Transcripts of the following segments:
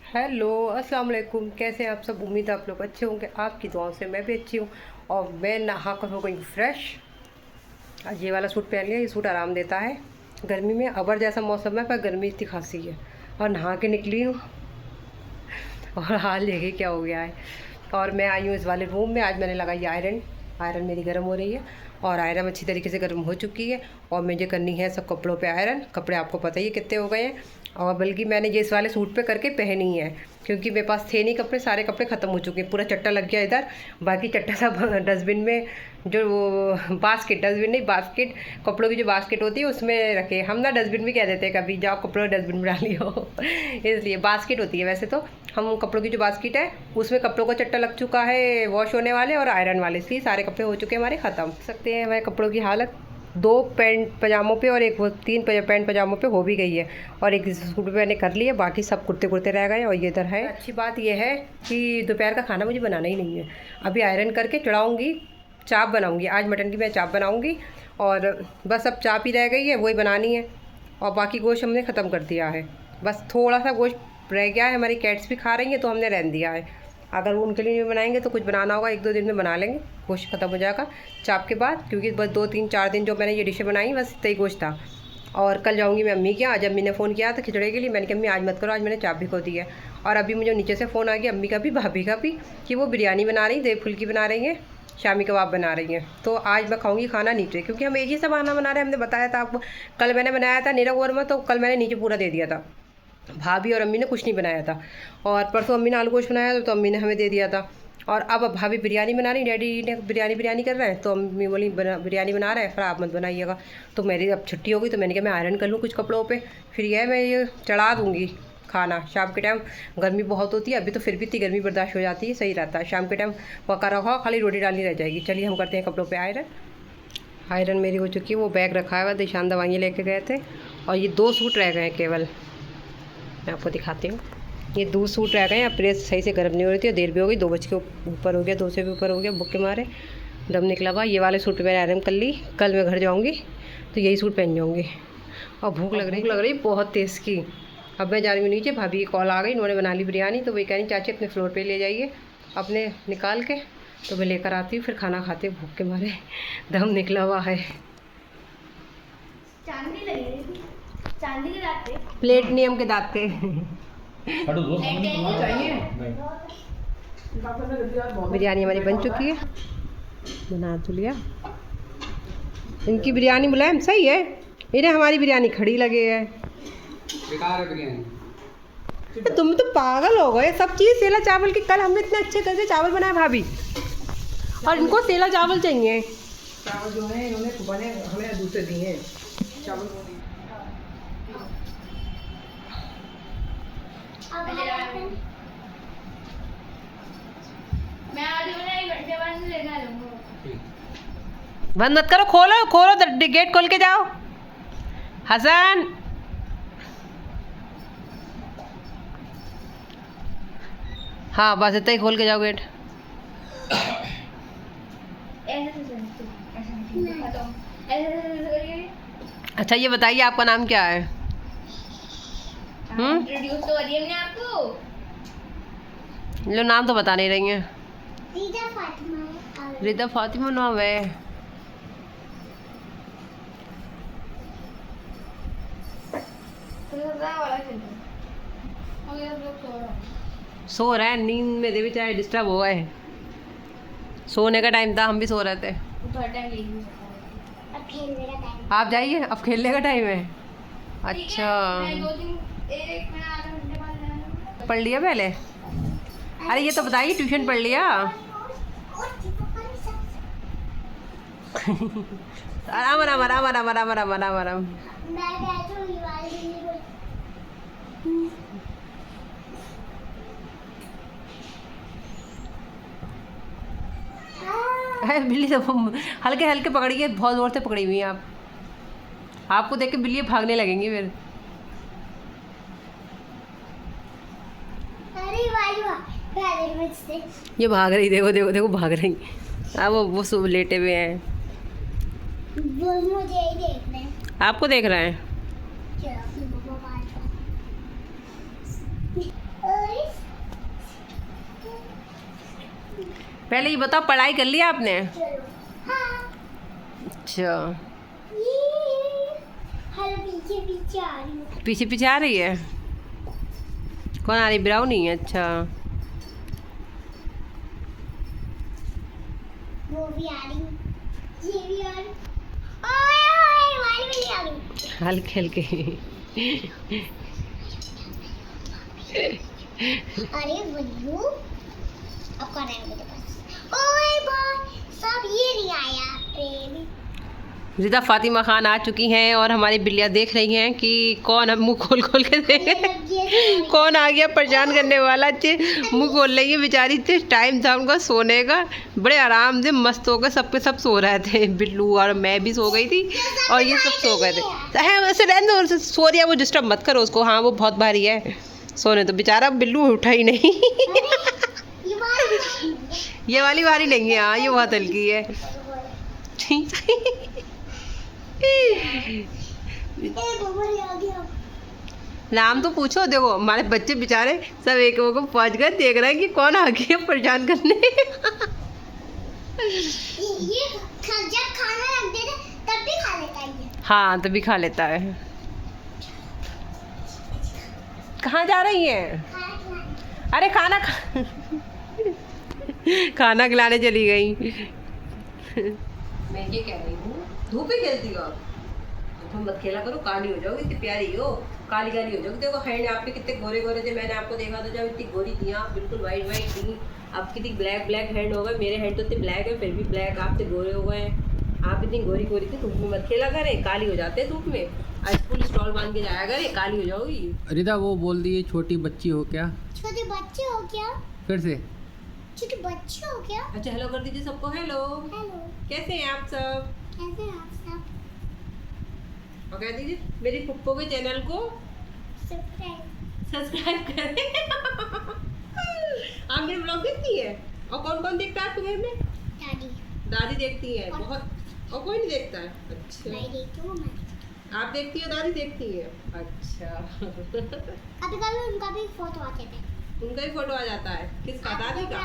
Hello अस्सलाम वालेकुम। कैसे हैं आप सब? उम्मीद है आप लोग अच्छे होंगे। आपकी दुआओं से मैं भी अच्छी हूँ। और मैं नहा कर हो गई फ्रेश। आज ये वाला सूट पहन लिया। ये सूट आराम देता है गर्मी में। अबर जैसा मौसम है पर गर्मी इतनी खासी है। और नहा के निकली हूँ और हाल देखिए क्या हो गया है। और मैं आई हूँ इस वाले रूम में। आज मैंने लगाई आयरन। आयरन मेरी गर्म हो रही है और आयरन अच्छी तरीके से गर्म हो चुकी है। और मुझे करनी है सब कपड़ों पे आयरन। कपड़े आपको पता ही है कितने हो गए हैं। और बल्कि मैंने ये इस वाले सूट पे करके पहनी है क्योंकि मेरे पास थे नहीं कपड़े। सारे कपड़े ख़त्म हो चुके हैं। पूरा चट्टा लग गया इधर। बाकी चट्टा सब डस्टबिन में, जो वो बास्केट, डस्टबिन नहीं बास्केट, कपड़ों की जो बास्केट होती है उसमें रखे। हम ना डस्टबिन भी कह देते हैं कभी, जाओ कपड़ों डस्टबिन में डालियो इसलिए बास्केट होती है वैसे तो। हम कपड़ों की जो बास्केट है उसमें कपड़ों का चट्टा लग चुका है, वॉश होने वाले और आयरन वाले। इसलिए सारे कपड़े हो चुके हैं हमारे ख़त्म। सकते हैं हमारे कपड़ों की हालत। 2 पैंट पजामों पे और एक वो 3 पैंट पजामों पे हो भी गई है। और एक सूट पे मैंने कर लिया, बाकी सब कुर्ते कुर्ते रह गए। और ये इधर है। अच्छी बात यह है कि दोपहर का खाना मुझे बनाना ही नहीं है। अभी आयरन करके चढ़ाऊँगी, चाप बनाऊँगी। आज मटन की मैं चाप बनाऊँगी और बस अब चाप ही रह गई है, वही बनानी है। और बाकी गोश्त हमने ख़त्म कर दिया है। बस थोड़ा सा गोश्त रह गया है। हमारी कैट्स भी खा रही हैं तो हमने रहने दिया है। अगर वो उनके लिए नहीं बनाएंगे तो कुछ बनाना होगा, 1-2 दिन में बना लेंगे। गोश्त ख़त्म हो जाएगा चाप के बाद, क्योंकि बस 2-3-4 दिन जो मैंने ये डिशें बनाई बस इतना ही गोश्त था। और कल जाऊंगी मैं अम्मी के यहाँ। आज अम्मी ने फ़ोन किया था खिचड़ी के लिए। मैंने कहा अम्मी आज मत करो, आज मैंने चाप भिगो दी है। और अभी मुझे नीचे से फ़ोन आ गया अम्मी का भी, भाभी का भी, कि वो बिरयानी बना रही, देव फुल्की बना रही हैं, शामी कबाब बना रही हैं। तो आज मैं खाऊंगी खाना नीचे, क्योंकि हम एक ही सा खाना बना रहे हैं। हमने बताया था आपको, कल मैंने बनाया था नीरा कौरमा, तो कल मैंने नीचे पूरा दे दिया था। भाभी और अम्मी ने कुछ नहीं बनाया था। और परसों अम्मी ने आलू गोश्त बनाया था तो अम्मी ने हमें दे दिया था। और अब भाभी बिरयानी बना रही, डैडी ने बिरयानी कर रहे हैं तो अम्मी बोली बिरयानी बना रहे हैं, फिर आप मत बनाइएगा। तो मेरी अब छुट्टी हो गई तो मैंने कहा मैं आयरन कर लूँ कुछ कपड़ों पे, फिर यह मैं ये चढ़ा दूँगी खाना। शाम के टाइम गर्मी बहुत होती है, अभी तो फिर भी इतनी गर्मी बर्दाश्त हो जाती है, सही रहता है। शाम के टाइम पका रखा खाली रोटी डालनी रह जाएगी। चलिए हम करते हैं कपड़ों पर आयरन। आयरन मेरी हो चुकी है। वो बैग रखा हुआ, दिशान दवाइयाँ लेके गए थे। और ये 2 सूट रह गए हैं केवल, मैं आपको दिखाती हूँ। ये 2 सूट रह गए हैं। अब प्रेस सही से गर्म नहीं हो रही थी, देर भी हो गई, 2 बज के ऊपर हो गया, 2 से भी ऊपर हो गया। भूख के मारे दम निकला हुआ। ये वाले सूट मैंने आयरन कर ली। कल मैं घर जाऊँगी तो यही सूट पहन जाऊँगी। और भूख लग रही बहुत तेज़ की। अब मैं जा रही हूँ नीचे, भाभी की कॉल आ गई, उन्होंने बना ली बिरयानी। तो वही कह रही चाची अपने फ्लोर पर ले जाइए अपने निकाल के, तो मैं लेकर आती हूँ, फिर खाना खाते। भूख के मारे दम निकला हुआ है। चांदी के दांत, प्लेट नियम के दांत चाहिए। बिरयानी हमारी बन चुकी है, बना तो लिया। इनकी बिरयानी मुलायम सही है, इन्हें हमारी बिरयानी खड़ी लगे है। बेकार है बिरयानी। तुम तो पागल हो गए। सब चीज़ सेला चावल की। कल हमने इतने अच्छे करके चावल बनाए भाभी, और इनको सेला चावल चाहिए। चावल जो है इन्होंने बने हमें दूसरे दिए हैं चावल। बंद मत करो, खोलो खोलो, गेट खोल के जाओ हसन। हाँ बस इतना ही, खोल के जाओ गेट। अच्छा ये बताइए आपका नाम क्या है? इंट्रोड्यूस तो करिए मैंने आपको। लो नाम तो बता नहीं रही हैं। रिदा फातिमा नाम है। सो रहा है, नींद में देवी चाहे डिस्टर्ब हुआ है। सोने का टाइम था, हम भी सो रहे थे। आप जाइए, अब खेलने का टाइम है। अच्छा पढ़ लिया पहले? अरे ये तो बताइए ट्यूशन पढ़ लिया? आराम आराम आराम आराम आराम आराम आराम आराम। बिल्ली तो हल्के हल्के पकड़िए, बहुत जोर से पकड़ी हुई हैं आप। आपको देख के बिल्ली भागने लगेंगी फिर। ये भाग रही, देखो देखो देखो भाग रही। अब वो सब लेटे हुए हैं। मुझे ही देख रहे हैं। आपको देख रहे हैं। पहले ये बताओ, पढ़ाई कर लिया आपने? हाँ। अच्छा, पीछे पीछे आ रही हूँ। पीछे पीछे आ रही है? कौन आ रही? ब्राउनी? अच्छा, वो भी आ रही, ये भी आ रही। ओए वाली भी आ गई। हल्के हल्के। अरे बल्लू, अब कौन है मेरे पास? ओए भाई, सब ये नहीं आया प्रेम। रिदा फातिमा खान आ चुकी हैं और हमारी बिल्लियाँ देख रही हैं कि कौन अब मुंह खोल खोल के देखे, कौन आ गया परेशान करने वाला। मुंह खोल रही है बेचारी। टाइम था उनका सोने का, बड़े आराम से मस्त हो गए, सब के सब सो रहे थे। बिल्लू और मैं भी सो गई थी और ये सब सो गए थे। है वैसे रहने दो, सो रही है वो, डिस्टर्ब मत करो उसको। हाँ वो बहुत भारी है, सोने तो। बेचारा बिल्लू उठा ही नहीं। ये वाली भारी नहीं है, हाँ ये बहुत हल्की है। नाम तो पूछो। देखो हमारे बच्चे बेचारे सब एक को पहुंच गए, देख रहे हैं कि कौन आ गया परेशान करने। ये जब खाना रख देते तब भी खा लेता है ये। हाँ तभी खा लेता है। कहाँ जा रही है? अरे खाना खाना खिलाने चली गई। मैं ये कह रही हूँ, धूप ही खेलती हो आप? तुम मत खेला करो, काली हो जाओगी। इतनी प्यारी हो, काली काली हो जाओगी। देखो हैंड आपके कितने गोरे गोरे थे, मैंने आपको देखा था जब इतनी गोरी थी आप, बिल्कुल वाइट वाइट थी। अब कितनी ब्लैक ब्लैक हैंड हो गए। मेरे हैंड तो इतने ब्लैक है, फिर भी ब्लैक, आप इतने गोरे हो गए। आप इतनी गोरी गोरी थी, धूप में मत खेला करें, काली हो जाते हैं धूप में। आज फुल स्टॉल बांध के जाया करें, काली हो जाओगी। रिदा वो बोल दी छोटी बच्ची हो क्या? छोटे बच्चे हो क्या? फिर से छोटे बच्चे हो क्या? अच्छा हेलो कर दीजिए सबको। हेलो, हेलो, कैसे हैं आप सब? कैसे हैं आप सब? और कह दीजिए मेरी पुप्पो के चैनल को सब्सक्राइब करें। आप मेरे ब्लॉग देखती है? और कौन कौन देखता है आपके घर में? दादी। दादी देखती है बहुत, और कोई नहीं देखता है? अच्छा, मैं देखती हूँ। मैं आप देखती हो, दादी देखती है? अच्छा। कभी कभी उनका भी फोटो आते थे। उनका भी फोटो आ जाता है? किसका? दादी का?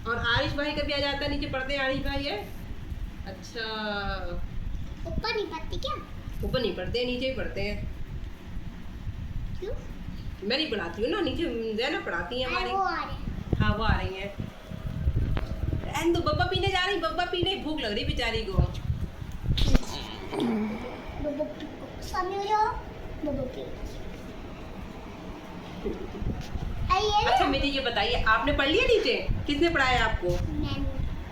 और आरिश भाई का भी आ जाता है? नीचे पढ़ते हैं आरिश भाई है? अच्छा, ऊपर नहीं पढ़ती क्या? ऊपर नहीं पढ़ते हैं, नीचे ही पढ़ते हैं। क्यों? मैं नहीं पढ़ाती हूँ ना, नीचे जैना पढ़ाती हैं हमारी। वो आ रहे। हाँ वो आ रही हैं। एंड बब्बा पीने जा रही, बब्बा पीने। भूख लग रही बेचारी को। स्वामी हो जाओ। अच्छा मुझे ये बताइए, आपने पढ़ लिया नीचे? किसने पढ़ाया आपको?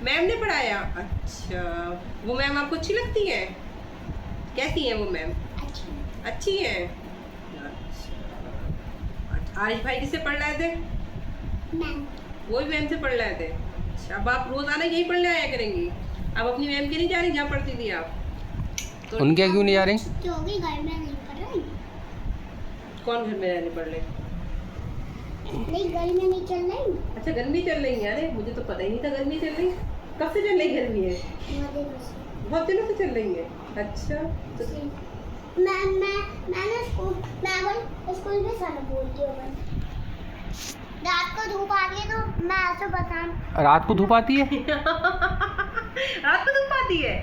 मैम ने पढ़ाया? अच्छा, वो मैम आपको अच्छी लगती है? कैसी है वो मैम? अच्छी है। अच्छा, आरिश भाई किससे पढ़ रहे थे? वो भी मैम से पढ़ रहे थे? अच्छा, अब आप रोजाना यही पढ़ने आया करेंगी? अब अपनी मैम के नहीं जा रही जहाँ पढ़ती थी आप? तो उनके क्यों नहीं जा रही? क्योंकि घर में नहीं पढ़ रही। कौन घर में रहने पढ़ रहे? नहीं, गर्मी नहीं चल रही। अच्छा गर्मी चल रही है? अरे मुझे तो पता ही नहीं था गर्मी चल रही। कब से चल रही गर्मी है? बहुत दिनों से चल रही है। अच्छा तो मैंने स्कूल में सारा बोलती हूँ। रात को धूप आती है तो मैं ऐसे बताऊं। रात को धूप आती है? रात को धूप आती है?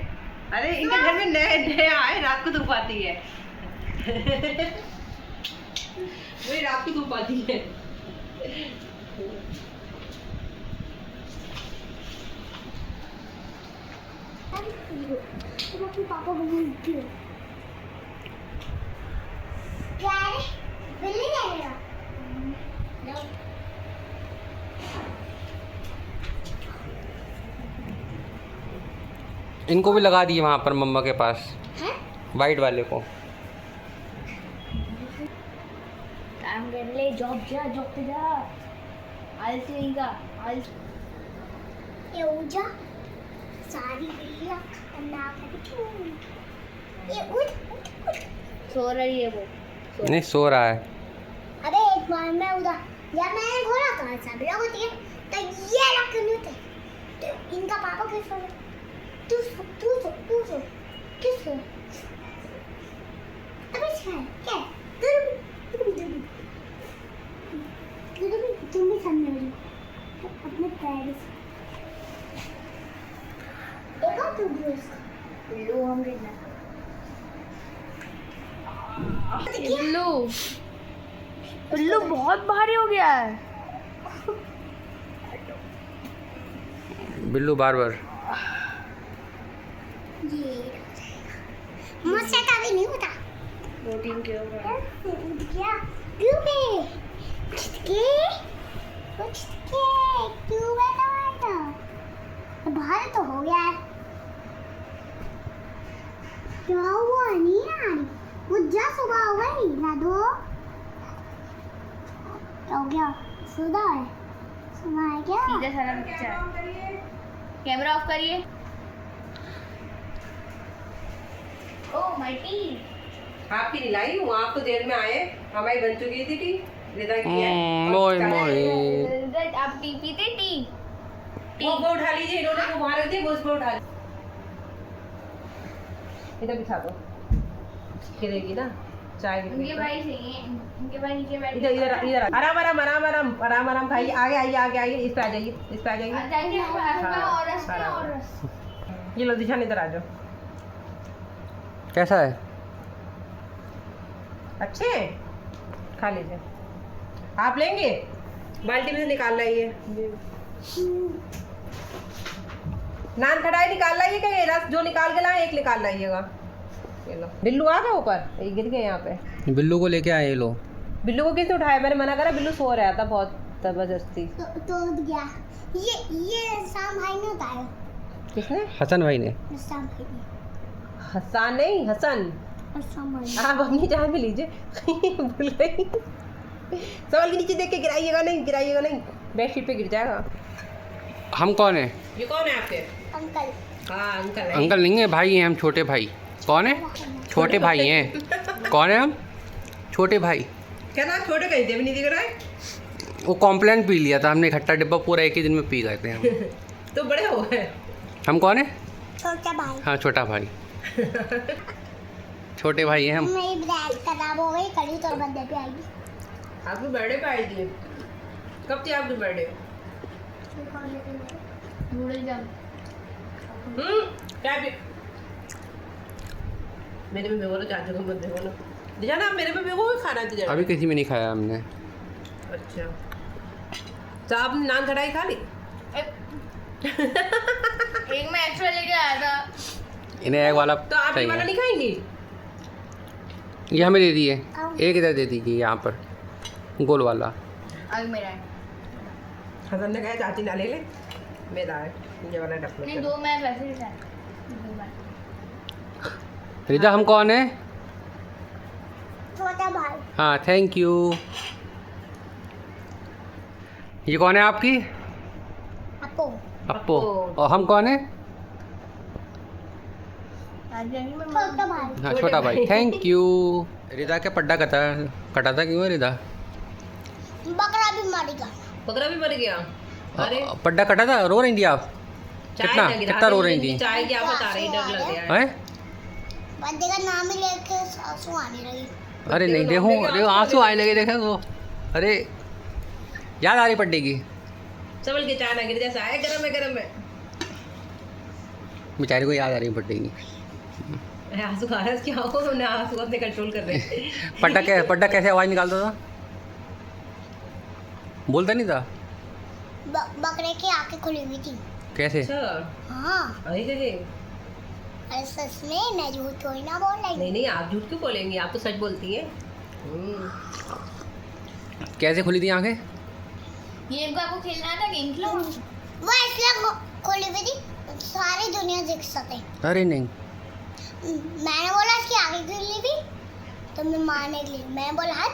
अरे इनके घर में नए नया आए, रात को धूप आती है। वही रात को धूप आती है। पापा को बोलती हूँ यार, बिल्ली जाएगा। इनको भी लगा दिए वहाँ पर मम्मा के पास, हैं? वाइट वाले को। काम कर ले, जॉब पे जा। आलसी रहेगा, आलसी। ये ऊजा सारी बिल्लियाँ खतरनाक है। ये उठ। सो रही है वो। नहीं सो रहा है। अबे एक बार मैं उधर जब मैंने घोड़ा कहा सब लोग होती है तो ये रखने थे, तो इनका पापा किस सो तू किस सो अबे क्या तुम भी सामने हो जाओ अपने पैर बिल्लू बहुत भारी हो गया है। बिल्लू बार बार। ये मुझसे कभी नहीं होता। प्रोटीन के ऊपर क्या क्यों पे किसके कुछ के क्यों बैठा तो बाहर तो हो गया है। क्या हुआ नहीं यार मुझे सुबह हो गई ना दो हो गया सुबह है क्या सीधा सारा बच्चा है। कैमरा ऑफ करिए। Oh my T. आपकी नहीं लाई हूँ, आप तो देर में आए, हमारी बन चुकी थी टी। रिदा की है। मोए मोए। आप टी पीते टी? वो उठा लीजिए, इन्होंने वो वहाँ रख दिया, वो उसको उठा लीजिए। इधर बिठा दो, गिरेगी ना चाय उनके गिरेगी। भाई चाहिए, उनके भाई नीचे बैठ। इधर इधर इधर आराम आराम आराम आराम आराम आराम खाइए। आगे आइए आगे आइए, इस पे आ जाइए, इस पे आ जाइए। जाएंगे हाँ, और रस हाँ। और रस। ये लो दिशान इधर आ जाओ। कैसा है? अच्छे हैं? खा लीजिए। आप लेंगे? बाल्टी में से निकाल लाइए। नान खटाई निकाल लाइए, क्या ये रस जो निकाल के लाए एक निकाल लाइएगा। ये लो। बिल्लू आ गया ऊपर, ये गिर गए यहाँ पे। बिल्लू को लेके आए ये लो। बिल्लू को किसने उठाया? मैंने मना करा, बिल्लू सो रहा था बहुत जबरदस्ती। तो गया ये शाम भाई ने उतारा। किसने? हसन भाई ने। शाम भाई ने हसन नहीं, हसन। शाम भाई आप अपनी जान में लीजिए। भूल गई। सवाल के नीचे देख के गिराइएगा नहीं, गिराइएगा नहीं, बेडशीट पे गिर जाएगा। हम कौन है? ये कौन है आपके? अंकल हाँ अंकल है। अंकल नहीं है, भाई हैं हम, छोटे भाई। कौन है? छोटे भाई हैं। कौन है हम? छोटे भाई। क्या ना छोटे कहीं थे भी नहीं दिख रहा है। वो कॉम्प्लेन पी लिया था हमने, इकट्ठा डिब्बा पूरा एक ही दिन में पी गए थे हम। तो बड़े हो गए। हम कौन है? छोटा भाई हाँ छोटा भाई। छोटे भाई हैं हम। मेरी ब्रांड खराब हो गई कल तो बर्थडे पे आएगी। आपकी बर्थडे पे आई थी? कब थी आपकी बर्थडे? नूडल जम। क्या भी मेरे में भिगो लो, चाचू को मत भिगो लो। दिशा आप मेरे पे भिगो के खाना चाहिए। अभी किसी में नहीं खाया हमने। अच्छा तो आपने नान कढ़ाई खा ली? एक मैं एक्स्ट्रा लेके आया था। इन्हें एक वाला तो आप ये वाला चाहिए। नहीं खाएंगी? ये हमें दे दिए, एक इधर दे दीजिए यहाँ पर, गोल वाला। अभी मेरा है। हसन ने कहा चाची ना ले ले, मेरा है ये वाला डब्बा। नहीं दो मैं वैसे ही था। दो मैं। रिदा हम कौन है? छोटा भाई हाँ थैंक यू। ये कौन है आपकी? अपो अप्पो। और हम कौन है? छोटा भाई हाँ छोटा भाई। Thank you. रिदा के पड्डा कटा था क्यों है रिदा? बकरा भी मर गया। बकरा भी मर गया। अरे पड्डा कटा था, रो रही थी आप? चाय कितना ना गिरा कितना रो दे, रही थी? चाय क्या बता रही, डर लग गया है। हैं? बर्थडे का नाम ही लेके आंसू आने लगी। अरे नहीं, देखो आंसू आने लगे, देखो वो। अरे याद आ रही पड्डे की। संभल के चाय ना गिर, जैसा है गरम है गरम है। बेचारे को याद आ रही पड्डे की। आंसू खा रहा है, क्या हो ना, आंसू अपने कंट्रोल कर रहे हैं। पड्डा कैसे आवाज़ निकालता था? बोलता नहीं था? बकरे की आंखें खुली हुई थी। कैसे? अच्छा हाँ अरे अरे सच में मैं झूठ थोड़ी ना बोल रही। नहीं नहीं, आप झूठ क्यों बोलेंगी, आप तो सच बोलती हैं। कैसे खुली थी आंखें? ये इनको आपको खेलना था, गेम खेलो। वो इसलिए खुली हुई थी सारी दुनिया देख सके। अरे नहीं। मैंने बोला इसकी आगे खुली थी तो मैं मारने के लिए मैं बोला हट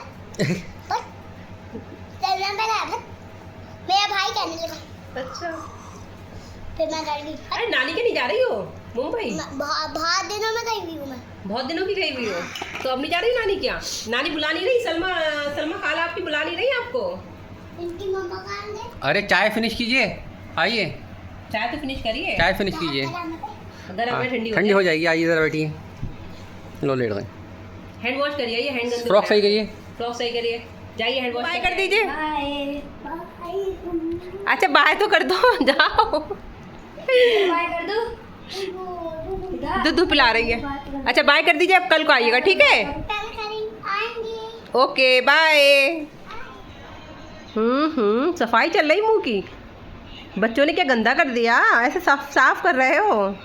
पर मेरा भाई कहने लगा। अच्छा फिर मैं डर गई। अरे नानी के नहीं जा रही हो मुंबई? बहुत दिनों में गई हुई हूँ मैं। बहुत दिनों की गई हुई हो तो अब नहीं जा रही नानी? क्या नानी बुला नहीं रही? सलमा खाला आपकी बुला नहीं रही आपको? इनकी मम्मा कहाँ गए? अरे चाय फिनिश कीजिए, आइए चाय तो फिनिश करिए। चाय फिनिश कीजिए। अगर हाँ, हमें ठंडी ठंडी हो जाएगी। आइए इधर बैठिए, लो लेट गए। हैंड वॉश करिए, ये हैंड गंदे फ्रॉक सही करिए। फ्रॉक सही करिए, जाइए हैंड वॉश बाय कर दीजिए। बाय अच्छा बाय तो कर दो, जाओ। बाय कर दो। दूध पिला रही है। अच्छा बाय कर दीजिए, अब कल को आइएगा, ठीक है? आएंगे। Okay bye. सफाई चल रही मुंह की। बच्चों ने क्या गंदा कर दिया, ऐसे साफ साफ कर रहे हो।